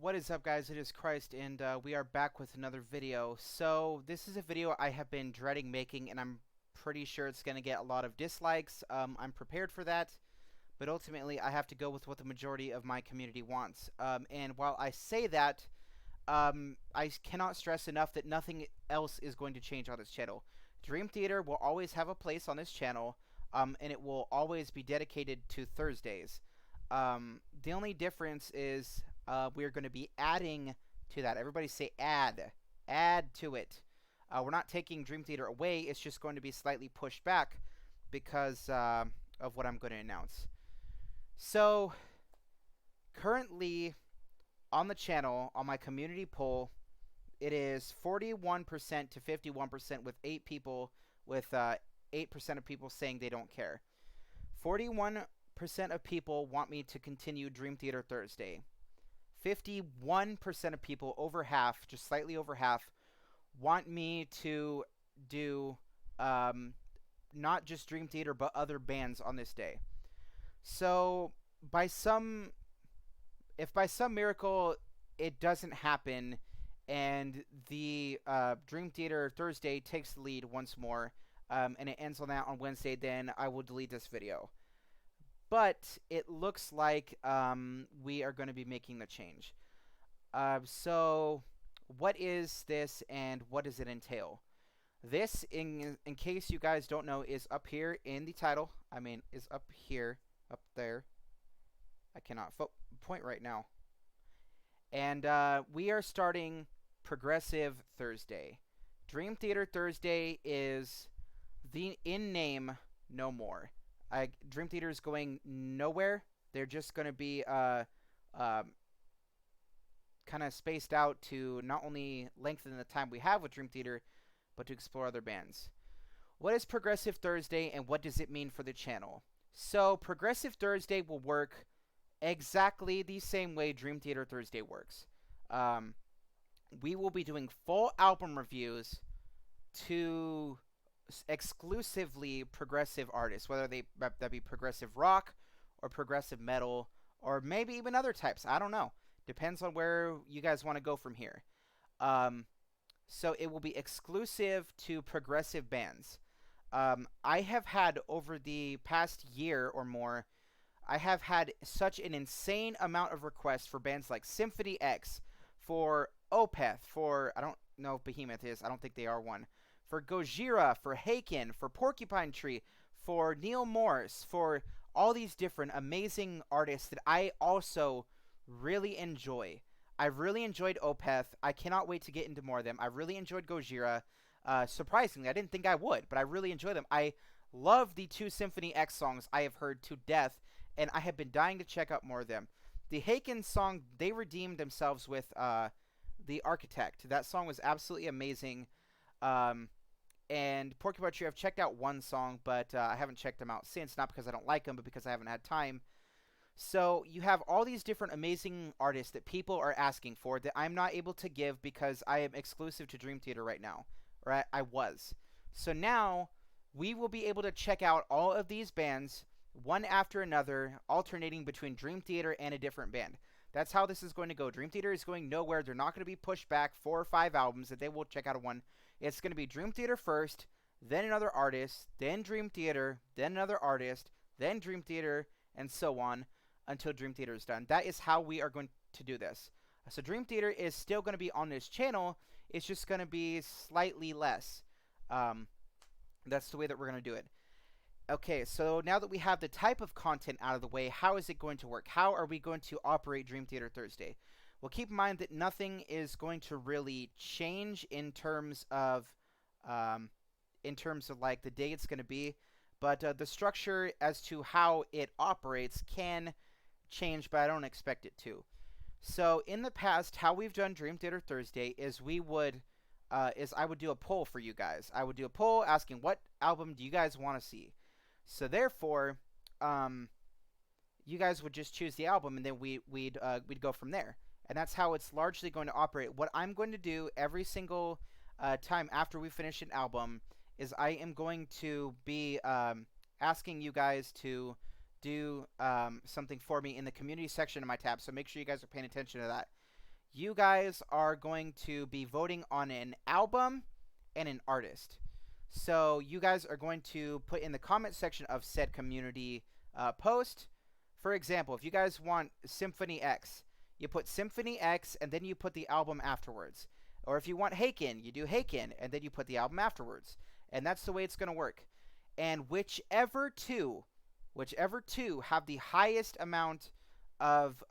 What is up, guys? It is Christ, and we are back with another video. So this is a video I have been dreading making, and I'm pretty sure it's going to get a lot of dislikes. I'm prepared for that, but ultimately I have to go with what the majority of my community wants. And while I say that, I cannot stress enough that nothing else is going to change on this channel. Dream Theater will always have a place on this channel, and it will always be dedicated to Thursdays. The only difference is we're going to be adding to that. Everybody say add. Add to it. We're not taking Dream Theater away. It's just going to be slightly pushed back because of what I'm going to announce. So, currently on the channel, on my community poll, it is 41% to 51% with 8 people, with 8% of people saying they don't care. 41% of people want me to continue Dream Theater Thursday. 51% of people, over half, just slightly over half, want me to do not just Dream Theater but other bands on this day. So if by some miracle it doesn't happen and the Dream Theater Thursday takes the lead once more, and it ends on that on Wednesday, then I will delete this video. But it looks like we are going to be making the change. So what is this and what does it entail? This, in case you guys don't know, is up here in the title. I mean, is up here, up there. I cannot point right now. And we are starting Progressive Thursday. Dream Theater Thursday is the in name, no more. Dream Theater is going nowhere. They're just going to be kind of spaced out to not only lengthen the time we have with Dream Theater, but to explore other bands. What is Progressive Thursday and what does it mean for the channel? So Progressive Thursday will work exactly the same way Dream Theater Thursday works. We will be doing full album reviews to exclusively progressive artists, whether that be progressive rock or progressive metal or maybe even other types. I don't know. Depends on where you guys want to go from here. So it will be exclusive to progressive bands. I have had, over the past year or more, I have had such an insane amount of requests for bands like Symphony X, for Opeth, for, I don't know if Behemoth is, I don't think they are one, for Gojira, for Haken, for Porcupine Tree, for Neil Morse, for all these different amazing artists that I also really enjoy. I've really enjoyed Opeth. I cannot wait to get into more of them. I really enjoyed Gojira. Surprisingly, I didn't think I would, but I really enjoy them. I love the 2 Symphony X songs I have heard to death, and I have been dying to check out more of them. The Haken song, they redeemed themselves with The Architect. That song was absolutely amazing. And Porcupine Tree, I've checked out one song, but I haven't checked them out since. Not because I don't like them, but because I haven't had time. So you have all these different amazing artists that people are asking for that I'm not able to give because I am exclusive to Dream Theater right now. Or I was. So now we will be able to check out all of these bands one after another, alternating between Dream Theater and a different band. That's how this is going to go. Dream Theater is going nowhere. They're not going to be pushed back 4 or 5 albums that they will check out of one. It's going to be Dream Theater first, then another artist, then Dream Theater, then another artist, then Dream Theater, and so on until Dream Theater is done. That is how we are going to do this. So Dream Theater is still going to be on this channel. It's just going to be slightly less. That's the way that we're going to do it. Okay, so now that we have the type of content out of the way, how is it going to work? How are we going to operate Dream Theater Thursday? Well, keep in mind that nothing is going to really change in terms of like the day it's going to be, but the structure as to how it operates can change, but I don't expect it to. So in the past, how we've done Dream Theater Thursday is I would do a poll for you guys. I would do a poll asking what album do you guys want to see. So therefore, you guys would just choose the album, and then we'd go from there. And that's how it's largely going to operate. What I'm going to do every single time after we finish an album is I am going to be asking you guys to do something for me in the community section of my tab. So make sure you guys are paying attention to that. you guys are going to be voting on an album and an artist. So you guys are going to put in the comment section of said community post. For example, if you guys want Symphony X, you put Symphony X and then you put the album afterwards. Or if you want Haken, you do Haken and then you put the album afterwards. And that's the way it's going to work. And whichever two have the highest amount of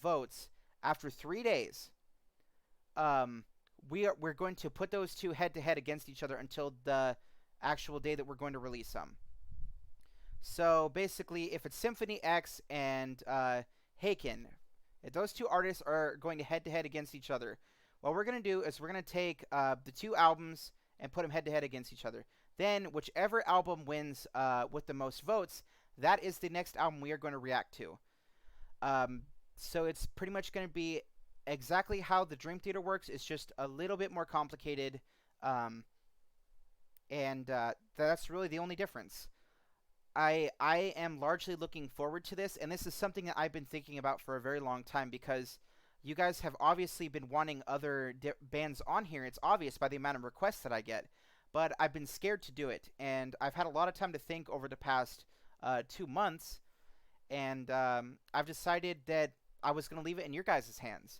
votes after 3 days, we're going to put those two head to head against each other until the actual day that we're going to release them. So basically, if it's Symphony X and Haken, if those two artists are going to head against each other, what we're going to do is we're going to take the two albums and put them head to head against each other. Then whichever album wins with the most votes, that is the next album we are going to react to. So it's pretty much going to be exactly how the Dream Theater works. It's just a little bit more complicated, and that's really the only difference. I am largely looking forward to this, and this is something that I've been thinking about for a very long time because you guys have obviously been wanting other bands on here. It's obvious by the amount of requests that I get, but I've been scared to do it, and I've had a lot of time to think over the past 2 months, and I've decided that I was going to leave it in your guys' hands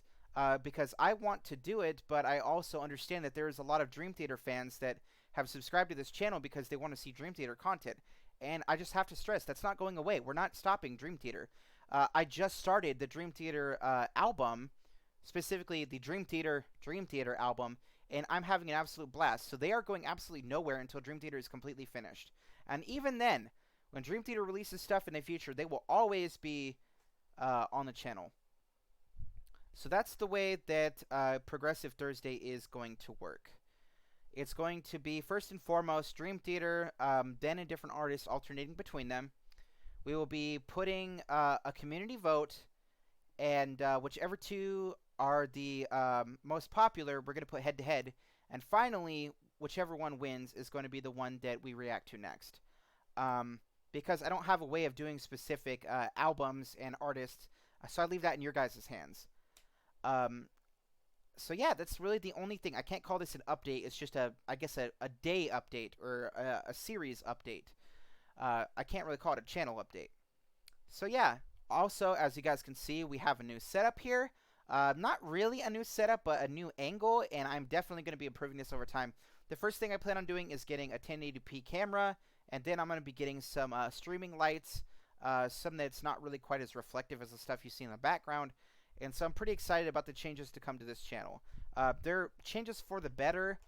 because I want to do it, but I also understand that there is a lot of Dream Theater fans that have subscribed to this channel because they want to see Dream Theater content. And I just have to stress, that's not going away. We're not stopping Dream Theater. I just started the Dream Theater album, specifically the Dream Theater album, and I'm having an absolute blast. So they are going absolutely nowhere until Dream Theater is completely finished. And even then, when Dream Theater releases stuff in the future, they will always be on the channel. So that's the way that Progressive Thursday is going to work. It's going to be, first and foremost, Dream Theater, then a different artist alternating between them. We will be putting a community vote, and whichever two are the most popular, we're going to put head-to-head. And finally, whichever one wins is going to be the one that we react to next. Because I don't have a way of doing specific albums and artists, so I leave that in your guys' hands. So yeah, that's really the only thing. I can't call this an update. It's just I guess a day update or a series update. I can't really call it a channel update. So yeah, also as you guys can see, we have a new setup here. Not really a new setup, but a new angle, and I'm definitely going to be improving this over time. The first thing I plan on doing is getting a 1080p camera, and then I'm going to be getting some streaming lights, some that's not really quite as reflective as the stuff you see in the background. And so I'm pretty excited about the changes to come to this channel. They're changes for the better,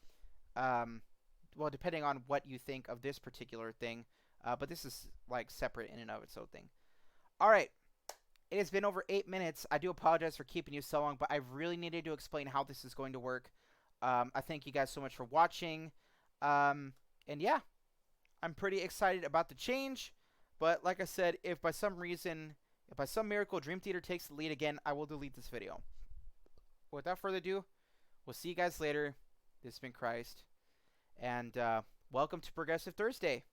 well, depending on what you think of this particular thing. But this is, like, separate in and of its own thing. Alright, it has been over 8 minutes. I do apologize for keeping you so long, but I really needed to explain how this is going to work. I thank you guys so much for watching. And yeah, I'm pretty excited about the change. But like I said, if by some reason... if by some miracle Dream Theater takes the lead again, I will delete this video. Without further ado, we'll see you guys later. This has been Christ. And welcome to Progressive Thursday.